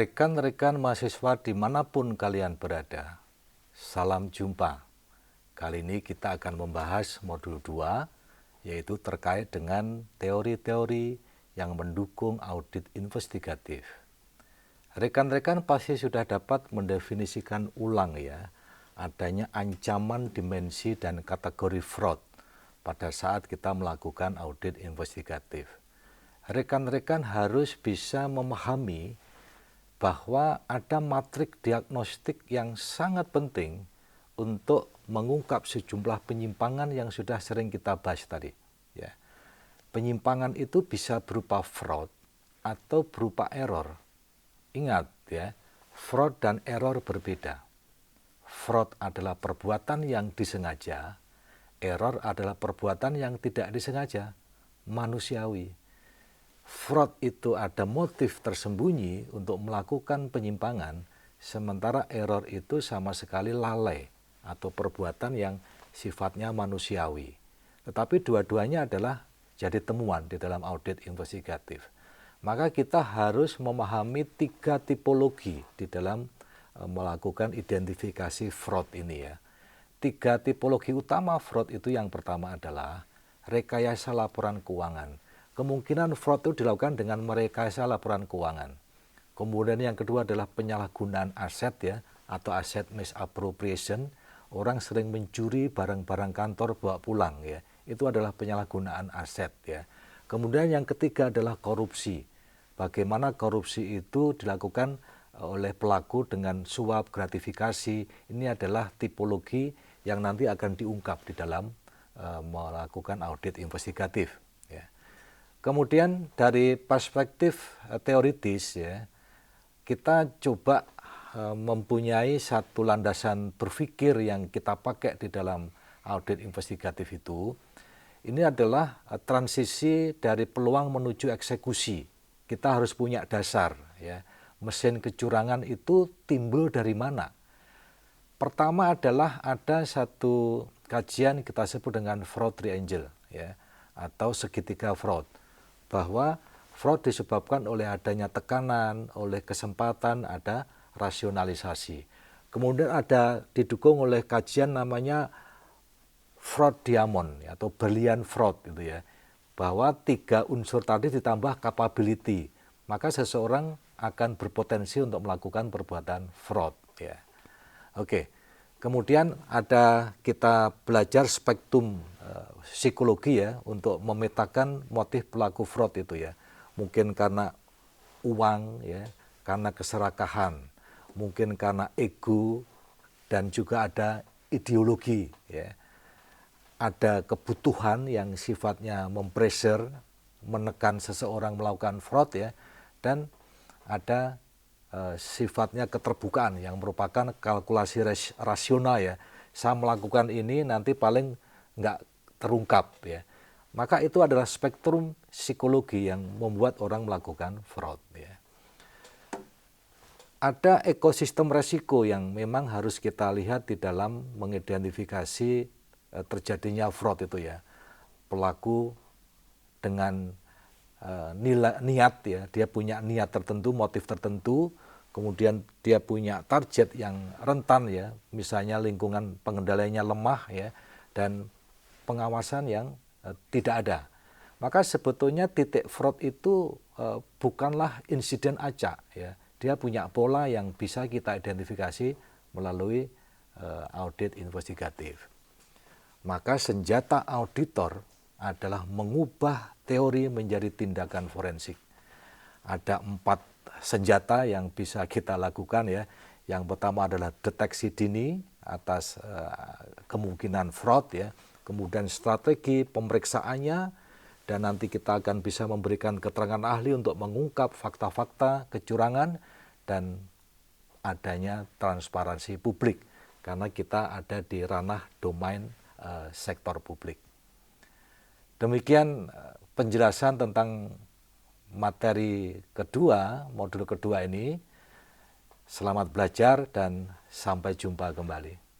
Rekan-rekan mahasiswa dimanapun kalian berada, salam jumpa. Kali ini kita akan membahas modul 2, yaitu terkait dengan teori-teori yang mendukung audit investigatif. Rekan-rekan pasti sudah dapat mendefinisikan ulang ya, adanya ancaman, dimensi, dan kategori fraud pada saat kita melakukan audit investigatif. Rekan-rekan harus bisa memahami bahwa ada matrik diagnostik yang sangat penting untuk mengungkap sejumlah penyimpangan yang sudah sering kita bahas tadi. Ya. Penyimpangan itu bisa berupa fraud atau berupa error. Ingat ya, fraud dan error berbeda. Fraud adalah perbuatan yang disengaja, error adalah perbuatan yang tidak disengaja, manusiawi. Fraud itu ada motif tersembunyi untuk melakukan penyimpangan, sementara error itu sama sekali lalai atau perbuatan yang sifatnya manusiawi. Tetapi dua-duanya adalah jadi temuan di dalam audit investigatif. Maka kita harus memahami 3 tipologi di dalam melakukan identifikasi fraud ini ya. 3 tipologi utama fraud itu yang pertama adalah rekayasa laporan keuangan. Kemungkinan fraud itu dilakukan dengan merekayasa laporan keuangan. Kemudian yang kedua adalah penyalahgunaan aset ya, atau aset misappropriation. Orang sering mencuri barang-barang kantor bawa pulang ya. Itu adalah penyalahgunaan aset ya. Kemudian yang ketiga adalah korupsi. Bagaimana korupsi itu dilakukan oleh pelaku dengan suap gratifikasi. Ini adalah tipologi yang nanti akan diungkap di dalam melakukan audit investigatif. Kemudian dari perspektif teoritis ya, kita coba mempunyai satu landasan berpikir yang kita pakai di dalam audit investigatif itu. Ini adalah transisi dari peluang menuju eksekusi. Kita harus punya dasar ya. Mesin kecurangan itu timbul dari mana? Pertama adalah ada satu kajian kita sebut dengan fraud triangle ya, atau segitiga fraud. Bahwa fraud disebabkan oleh adanya tekanan, oleh kesempatan, ada rasionalisasi. Kemudian ada didukung oleh kajian namanya fraud diamond atau berlian fraud gitu ya. Bahwa 3 unsur tadi ditambah capability, maka seseorang akan berpotensi untuk melakukan perbuatan fraud ya. Oke. Kemudian ada kita belajar spektrum psikologi ya untuk memetakan motif pelaku fraud itu ya. Mungkin karena uang ya, karena keserakahan, mungkin karena ego, dan juga ada ideologi ya. Ada kebutuhan yang sifatnya mempressure, menekan seseorang melakukan fraud ya, dan ada sifatnya keterbukaan yang merupakan kalkulasi rasional ya. Saya melakukan ini nanti paling nggak terungkap ya. Maka itu adalah spektrum psikologi yang membuat orang melakukan fraud ya. Ada ekosistem resiko yang memang harus kita lihat di dalam mengidentifikasi terjadinya fraud itu ya. Pelaku dengan niat ya, dia punya niat tertentu, motif tertentu, kemudian dia punya target yang rentan ya, misalnya lingkungan pengendaliannya lemah ya, dan pengawasan yang tidak ada. Maka sebetulnya titik fraud itu bukanlah insiden acak ya, dia punya pola yang bisa kita identifikasi melalui audit investigatif. Maka senjata auditor adalah mengubah teori menjadi tindakan forensik. Ada 4 senjata yang bisa kita lakukan ya. Yang pertama adalah deteksi dini atas kemungkinan fraud ya. Kemudian strategi pemeriksaannya, dan nanti kita akan bisa memberikan keterangan ahli untuk mengungkap fakta-fakta kecurangan dan adanya transparansi publik karena kita ada di ranah domain sektor publik. Demikian penjelasan tentang materi kedua, modul kedua ini. Selamat belajar dan sampai jumpa kembali.